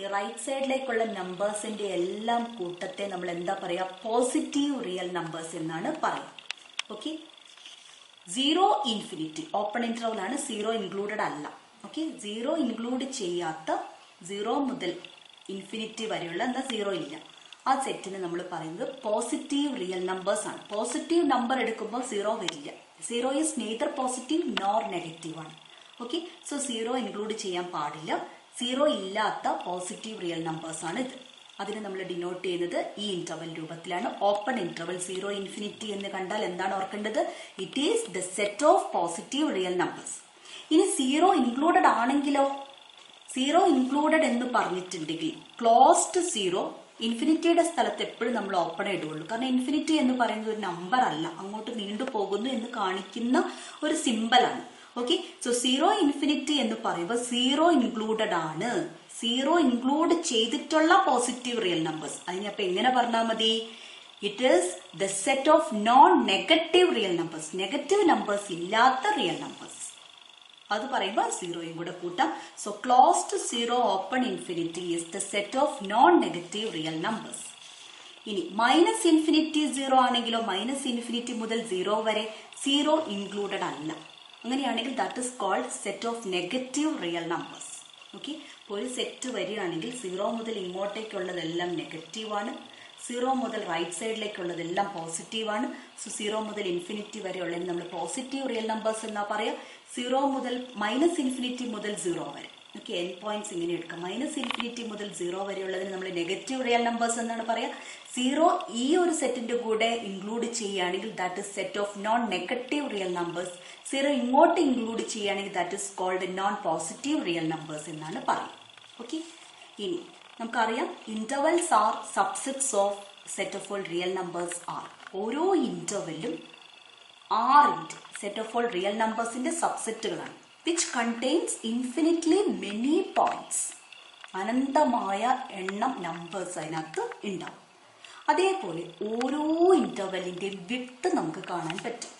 ഈ റൈറ്റ് സൈഡിലേക്കുള്ള നമ്പേഴ്സിന്റെ എല്ലാം കൂട്ടത്തെ നമ്മൾ എന്താ പറയാ? പോസിറ്റീവ് റിയൽ നമ്പേഴ്സ് എന്നാണ് പറയുക. ഓക്കെ, 0 ഇൻഫിനിറ്റി ഓപ്പൺ ഇന്റർവൽ ആണ്, 0 ഇൻക്ലൂഡഡ് അല്ല. ഓക്കെ, 0 ഇൻക്ലൂഡ് ചെയ്യാത്ത 0 മുതൽ ഇൻഫിനിറ്റി വരെയുള്ള, എന്താ 0 ഇല്ല, ആ സെറ്റിന് നമ്മൾ പറയുന്നത് പോസിറ്റീവ് റിയൽ നമ്പേഴ്സ് ആണ്. പോസിറ്റീവ് നമ്പർ എടുക്കുമ്പോൾ 0 വരില്ല. 0 is neither positive nor negative ആണ്. ഓക്കെ, സോ 0 ഇൻക്ലൂഡ് ചെയ്യാൻ പാടില്ല. 0 ഇല്ലാത്ത പോസിറ്റീവ് റിയൽ നമ്പേഴ്സ് ആണ് ഇത്. അതിനെ നമ്മൾ ഡിനോട്ട് ചെയ്യുന്നത് ഈ ഇന്റർവൽ രൂപത്തിലാണ്. ഓപ്പൺ ഇന്റർവൽ 0 ഇൻഫിനിറ്റി എന്ന് കണ്ടാൽ എന്താണ് ഓർക്കേണ്ടത്? It is the set of positive real numbers. ഇനി 0 ഇൻക്ലൂഡഡ് ആണെങ്കിലോ? 0 ഇൻക്ലൂഡഡ് എന്ന് പറഞ്ഞിട്ടുണ്ടെങ്കിൽ ക്ലോസ്ഡ് 0 ഇൻഫിനിറ്റിയുടെ സ്ഥലത്ത് എപ്പോഴും നമ്മൾ ഓപ്പൺ ഇടുകയുള്ളൂ. കാരണം ഇൻഫിനിറ്റി എന്ന് പറയുന്നത് ഒരു നമ്പർ അല്ല, അങ്ങോട്ട് നീണ്ടു പോകുന്നു എന്ന് കാണിക്കുന്ന ഒരു സിമ്പലാണ്. ഓക്കെ, സോ 0 ഇൻഫിനിറ്റി എന്ന് പറയുമ്പോൾ 0 ഇൻക്ലൂഡഡ് ആണ്. 0 ഇൻക്ലൂഡ് ചെയ്തിട്ടുള്ള പോസിറ്റീവ് റിയൽ നമ്പേഴ്സ്. അതിനപ്പോ എങ്ങനെ പറഞ്ഞാൽ മതി? It is the set of non negative real numbers. Negative numbers ഇല്ലാത്ത റിയൽ നമ്പേഴ്സ്. അത് പറയുമ്പോൾ 0യും കൂടെ കൂട്ടാം. So closed 0 open infinity is the set of non negative real numbers. ഇനി മൈനസ് ഇൻഫിനിറ്റി 0 ആണെങ്കിലോ? മൈനസ് ഇൻഫിനിറ്റി മുതൽ 0 വരെ 0 ഇൻക്ലൂഡഡ് അല്ല. അങ്ങനെയാണെങ്കിൽ that is called set of negative real numbers. Okay, അപ്പോൾ ഒരു സെറ്റ് വരികയാണെങ്കിൽ 0 മുതൽ ഇങ്ങോട്ടേക്കുള്ളതെല്ലാം നെഗറ്റീവാണ്, 0 മുതൽ റൈറ്റ് സൈഡിലേക്കുള്ളതെല്ലാം പോസിറ്റീവാണ്. സോ 0 മുതൽ ഇൻഫിനിറ്റി വരെയുള്ളതിന് നമ്മൾ പോസിറ്റീവ് റിയൽ നമ്പേഴ്സ് എന്നാ പറയാ. 0 മുതൽ മൈനസ് ഇൻഫിനിറ്റി മുതൽ 0 വരെ, ഓക്കെ, എൻ പോയിന്റ്സ് ഇങ്ങനെ എടുക്കാം. മൈനസ് ഇൻഫിനിറ്റി മുതൽ 0 വരെയുള്ളതിന് നമ്മൾ നെഗറ്റീവ് റിയൽ നമ്പേഴ്സ് എന്നാണ് പറയാ. 0 ഈ ഒരു സെറ്റിന്റെ കൂടെ ഇൻക്ലൂഡ് ചെയ്യുകയാണെങ്കിൽ that is set of non negative real numbers. 0 ഇങ്ങോട്ട് ഇൻക്ലൂഡ് ചെയ്യുകയാണെങ്കിൽ that is called non positive real numbers എന്നാണ് പറയുക. ഓക്കെ, ഇനി നമുക്കറിയാം intervals are subsets of set of all real numbers are. ഓരോ ഇന്റർവെല്ലും ആറിന്റെ സെറ്റ് ഓഫ് ഓൾ റിയൽ നമ്പേഴ്സിന്റെ സബ്സെറ്റുകളാണ്. Which contains infinitely many points. അനന്തമായ എണ്ണം നമ്പേഴ്സ് അതിനകത്ത് ഉണ്ടാവും. അതേപോലെ ഓരോ ഇന്റർവെല്ലിന്റെയും വിഡ്ത്ത് നമുക്ക് കാണാൻ പറ്റും.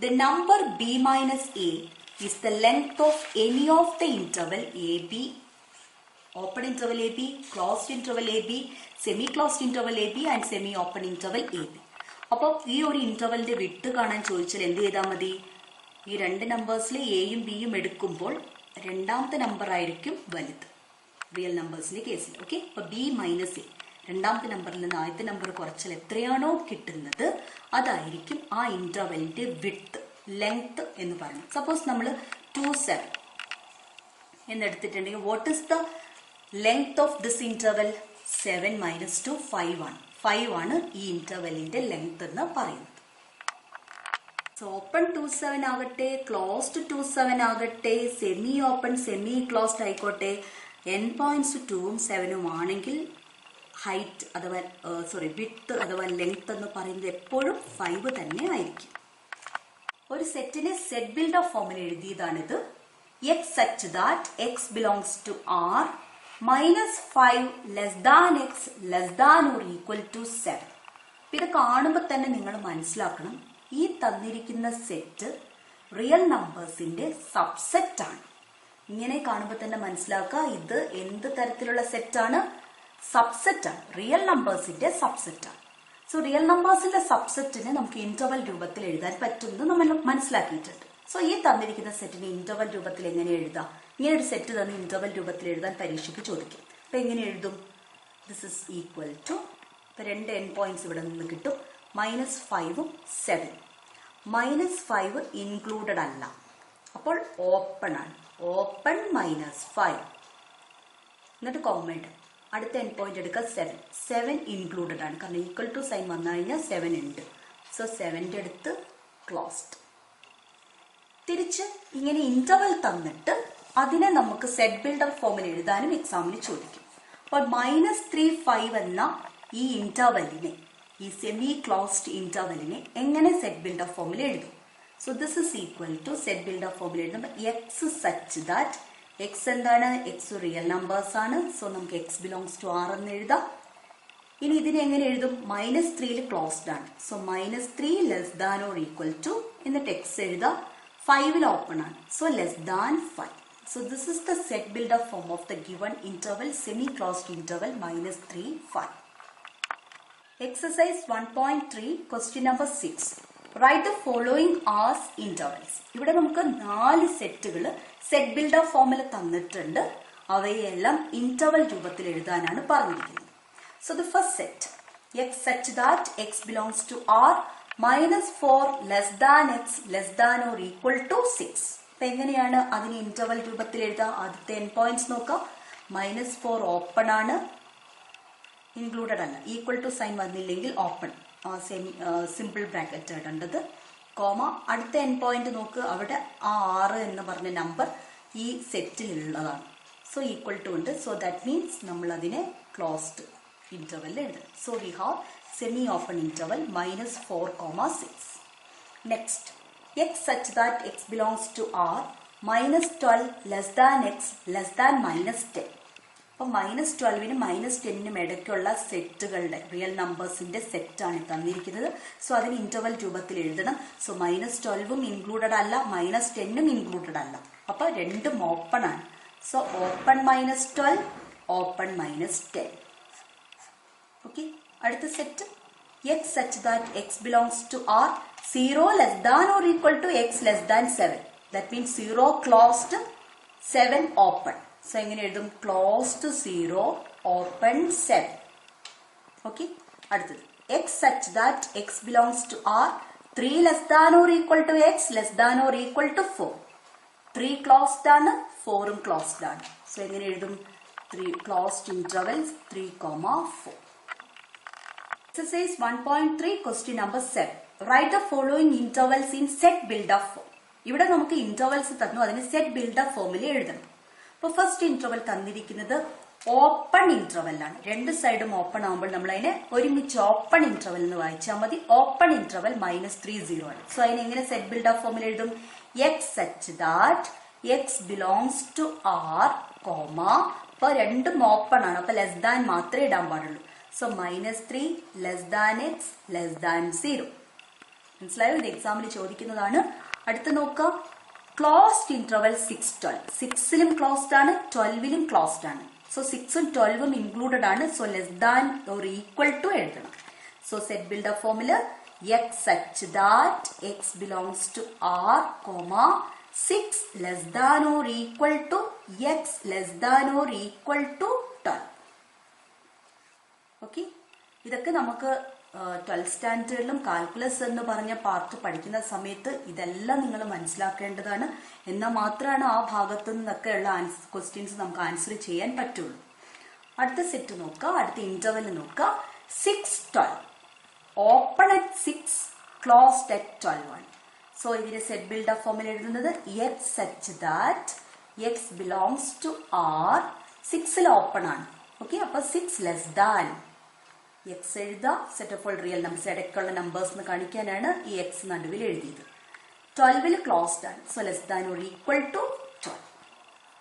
The number b minus a is the length of any of the interval ab, open interval ab, closed interval ab, semi closed interval ab and semi open interval ab. അപ്പോൾ ഈ ഒരു ഇന്റർവെലിന്റെ വിഡ്ത്ത് കാണാൻ ചോദിച്ചാൽ എന്ത് ചെയ്താൽ മതി? ഈ രണ്ട് നമ്പേഴ്സിൽ എയും ബിയും എടുക്കുമ്പോൾ രണ്ടാമത്തെ നമ്പർ ആയിരിക്കും വലുത് റിയൽ നമ്പേഴ്സിന്റെ കേസിൽ. ഓക്കെ, അപ്പൊ b മൈനസ് എ, രണ്ടാമത്തെ നമ്പറിൽ നിന്ന് ആദ്യത്തെ നമ്പർ കുറച്ചാൽ എത്രയാണോ കിട്ടുന്നത് അതായിരിക്കും ആ ഇന്റർവെലിന്റെ വിഡ്ത്ത്. ലെങ്ത് എന്ന് പറയുന്നത്. സപ്പോസ് നമ്മൾ 27 എന്നെടുത്തിട്ടുണ്ടെങ്കിൽ what is the length of this interval? 7 minus 2 5 ആണ്. 5 ആണ് ഈ ഇന്റർവെല്ലിന്റെ ലെങ്ത് എന്ന് പറയുന്നത്. സോ ഓപ്പൺ 27 ആകട്ടെ, ക്ലോസ്ഡ് 27 ആകട്ടെ, സെമി ഓപ്പൺ സെമി ക്ലോസ്ഡ് ആയിക്കോട്ടെ, എൻ പോയിന്റ്സ് 2ഉം 7ഉം ആണെങ്കിൽ ഹൈറ്റ് അഥവാ വിഡ്ത്ത് അഥവാ ലെങ്ത് എന്ന് പറയുന്നത് എപ്പോഴും 5 തന്നെ ആയിരിക്കും. ഒരു സെറ്റിനെ സെറ്റ് ബിൽഡർ ഫോമിൽ എഴുതിയതാണിത്. x such that x belongs to R minus 5 less than x less than or equal to 7. ഇത് കാണുമ്പോൾ തന്നെ നിങ്ങൾ മനസ്സിലാക്കണം, ഈ തന്നിരിക്കുന്ന സെറ്റ് റിയൽ നമ്പേഴ്സിന്റെ സബ്സെറ്റ് ആണ്. ഇങ്ങനെ കാണുമ്പോൾ തന്നെ മനസ്സിലാക്കുക ഇത് എന്ത് തരത്തിലുള്ള സെറ്റാണ്? സബ്സെറ്റ് ആണ്, റിയൽ നമ്പേഴ്സിന്റെ സബ്സെറ്റ് ആണ്. സോ റിയൽ നമ്പേഴ്സിന്റെ സബ്സെറ്റിനെ നമുക്ക് ഇന്റർവൽ രൂപത്തിൽ എഴുതാൻ പറ്റുമെന്ന് നമ്മൾ മനസ്സിലാക്കിയിട്ടുണ്ട്. സോ ഈ തന്നിരിക്കുന്ന സെറ്റിന് ഇന്റർവൽ രൂപത്തിൽ എങ്ങനെ എഴുതാം? ഇങ്ങനെ ഒരു സെറ്റ് തന്നെ ഇന്റർവൽ രൂപത്തിൽ എഴുതാൻ പരീക്ഷയ്ക്ക് ചോദിക്കും. അപ്പൊ എങ്ങനെ എഴുതും? ദിസ് ഇസ് ഈക്വൽ ടു, രണ്ട് എൻ പോയിന്റ്സ് ഇവിടെ നിന്ന് കിട്ടും, -5ഉം 7. -5 ഇൻക്ലൂഡഡ് അല്ല, അപ്പോൾ ഓപ്പൺ ആണ്. ഓപ്പൺ -5 എന്നിട്ട് കോമ. അടുത്ത എൻ പോയിന്റ് എടുക്കുക 7. 7 ഇൻക്ലൂഡഡ് ആണ്, കാരണം ഈക്വൽ ടു സൈൻ വന്നു കഴിഞ്ഞാൽ 7 ഉണ്ട്. സോ 7ന്റെ അടുത്ത് ക്ലോസ്ഡ്. തിരിച്ച് ഇങ്ങനെ ഇന്റർവൽ തന്നിട്ട് അതിനെ നമുക്ക് സെറ്റ് ബിൽഡർ ഫോമിൽ എഴുതാനും എക്സാമിന് ചോദിക്കും. അപ്പോൾ -3 5 എന്ന ഈ ഇന്റർവെല്ലിനെ, ഈ സെമി ക്ലോസ്ഡ് ഇന്റർവെല്ലിനെ എങ്ങനെ സെറ്റ് ബിൽഡർ ഫോമിൽ എഴുതും? So this is equal to set builder ഫോമിൽ എഴുതുമ്പോൾ എക്സ് സച്ച് ദാറ്റ്, എക്സ് എന്താണ്? എക്സ് റിയൽ നമ്പേഴ്സ് ആണ്. സോ നമുക്ക് എക്സ് ബിലോങ്സ് ടു ആർ എന്ന് എഴുതാം. ഇനി ഇതിനെ എങ്ങനെ എഴുതും? -3 ക്ലോസ്ഡ് ആണ്. So -3 less than or equal to, എന്നിട്ട് എക്സ് എഴുതാം. 5 ഓപ്പൺ ആണ്, so less than 5. So this is the set builder form of the given interval semi closed interval -3 5. Exercise 1.3 question number 6. Write the following as intervals. ഇവിടെ നമുക്ക് 4 സെറ്റുകൾ set builder ഫോമിൽ തന്നിട്ടുണ്ട്. അവയെല്ലാം interval രൂപത്തിൽ എഴുതാനാണ് പറഞ്ഞിരിക്കുന്നത്. So the first set, x such that x belongs to R -4 less than x less than or equal to 6. അപ്പൊ എങ്ങനെയാണ് അതിന് ഇന്റർവൽ രൂപത്തിൽ എഴുതാം? ആദ്യത്തെ എൻ പോയിന്റ്സ് നോക്കാം. -4 ഓപ്പൺ ആണ്, ഇൻക്ലൂഡഡ് അല്ല. ഈക്വൽ ടു സൈൻ വന്നില്ലെങ്കിൽ ഓപ്പൺ, സിമ്പിൾ ബ്രാക്കറ്റ് ഇടേണ്ടത്, കോമ. അടുത്ത എൻ പോയിന്റ് നോക്ക്, അവിടെ ആ 6 എന്ന് പറഞ്ഞ നമ്പർ ഈ സെറ്റിലുള്ളതാണ്. സോ ഈക്വൽ ടു ഉണ്ട്. സോ ദാറ്റ് മീൻസ് നമ്മൾ അതിനെ ക്ലോസ്ഡ് ഇന്റർവെൽ എഴുതണം. So we have semi open interval -4, 6. Next, x such that x belongs to R -12 less than x less than -10. അപ്പൊ -12നും -10നും ഇടയ്ക്കുള്ള സെറ്റുകളുടെ റിയൽ നമ്പേഴ്സിന്റെ സെറ്റാണ് തന്നിരിക്കുന്നത്. സോ അതിന് ഇന്റർവൽ രൂപത്തിൽ എഴുതണം. സോ -12ഉം ഇൻക്ലൂഡഡ് അല്ല, -10ഉം ഇൻക്ലൂഡഡ് അല്ല. അപ്പൊ രണ്ടും ഓപ്പൺ ആണ്. So open -12, open -10. ഓക്കെ. അടുത്ത set, x such that x belongs to R 0 less than or equal to x less than 7. That means 0 closed, 7 open. So എങ്ങനെ എഴുതും? Closed 0, open 7. ഓക്കെ. അടുത്തത്, x such that x belongs to R 3 less than or equal to x less than or equal to 4. 3 closed ആണ്, 4ഉം closed ആണ്. So എങ്ങനെ എഴുതും? 3 closed intervals 3, 4. Exercise 1.3 question number 7. Write the following intervals in set builder form. ഇവിടെ നമുക്ക് intervals തന്നു, അതിന് set builder ഫോമിൽ എഴുതണം. അപ്പൊ ഫസ്റ്റ് ഇന്റർവൽ തന്നിരിക്കുന്നത് ഓപ്പൺ ഇന്റർവെൽ ആണ്. രണ്ട് സൈഡും ഓപ്പൺ ആകുമ്പോൾ നമ്മൾ അതിനെ ഒരുമിച്ച് ഓപ്പൺ ഇന്റർവെൽ എന്ന് വായിച്ചാൽ മതി. ഓപ്പൺ ഇന്റർവെൽ -3 0 ആണ്. സോ അതിനെ എങ്ങനെ സെറ്റ് ബിൽഡർ ഫോമിൽ എഴുതും? x such that x belongs to R, അപ്പൊ രണ്ടും ഓപ്പൺ ആണ്, അപ്പൊ ലെസ് ദാൻ മാത്രമേ ഇടാൻ പാടുള്ളൂ. So -3 less than x less than 0. മനസ്സിലായോ? ഇത് എക്സാമിന് ചോദിക്കുന്നതാണ്. അടുത്ത് നോക്കാം, ക്ലോസ്ഡ് ഇന്റർവെൽ 6 12. 6ലും ക്ലോസ്ഡ് ആണ്, 12ലും ക്ലോസ്ഡ് ആണ്. സോ 6ഉം 12ഉം ഇൻക്ലൂഡഡ് ആണ്. So less than or equal to എഴുതണം. സോ സെറ്റ് ബിൽഡർ ഫോമില് x such that x belongs to R, 6 less than or equal to x less than or equal to 12. Okay. ഇതൊക്കെ നമുക്ക് 12th സ്റ്റാൻഡേർഡിലും calculus എന്ന് പറഞ്ഞ part പഠിക്കുന്ന സമയത്ത് ഇതെല്ലാം നിങ്ങൾ മനസ്സിലാക്കേണ്ടതാണ്. എന്നാൽ മാത്രമാണ് ആ ഭാഗത്തു നിന്നൊക്കെയുള്ള ക്വസ്റ്റ്യൻസ് നമുക്ക് ആൻസർ ചെയ്യാൻ പറ്റുള്ളൂ. അടുത്ത സെറ്റ് നോക്കുക, അടുത്ത ഇന്റർവെൽ നോക്കുക. 6, 12. ഓപ്പൺ അറ്റ് 6, ക്ലോസ്ഡ് അറ്റ് 12 ആണ്. സോ ഇതിന്റെ സെറ്റ് ബിൽഡപ്പ് ഫോമിൽ എഴുതുന്നത് x such that x belongs to R. 6ൽ ഓപ്പൺ ആണ്. ഓക്കെ, അപ്പൊ 6 ലെസ് ദാൻ എക്സ് എഴുതാം. Set of all real numbers, ഇടയ്ക്കുള്ള നമ്പേഴ്സ് എന്ന് കാണിക്കാനാണ് ഈ എക്സ് നടുവിൽ എഴുതിയത്. 12ൽ ക്ലോസ്ഡ് ആണ്. So less than or equal to 12.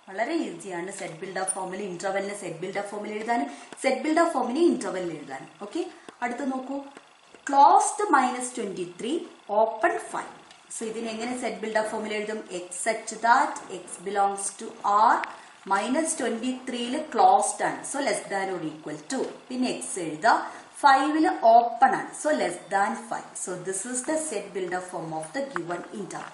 വളരെ ഈസിയാണ് സെറ്റ് ബിൽഡപ്പ് ഫോമിൽ ഇന്റർവെല്ലിന് സെറ്റ് ബിൽഡപ്പ് ഫോമിൽ എഴുതാനും സെറ്റ് ബിൽഡപ്പ് ഫോമിന് ഇന്റർവെല്ലിൽ എഴുതാനും. ഓക്കെ, അടുത്ത് നോക്കൂ. Closed -23, open 5. സോ ഇതിന് എങ്ങനെ സെറ്റ് ബിൽഡപ്പ് ഫോമിൽ എഴുതും? X such that x belongs to R. -23ൽ ക്ലോസ്ഡ് ആണ്. So less than or equal to. പിന്നെ എക്സ് എഴുതാം. 5ൽ ഓപ്പൺ ആണ്. So less than 5. So this is the set buildup form of the given interval.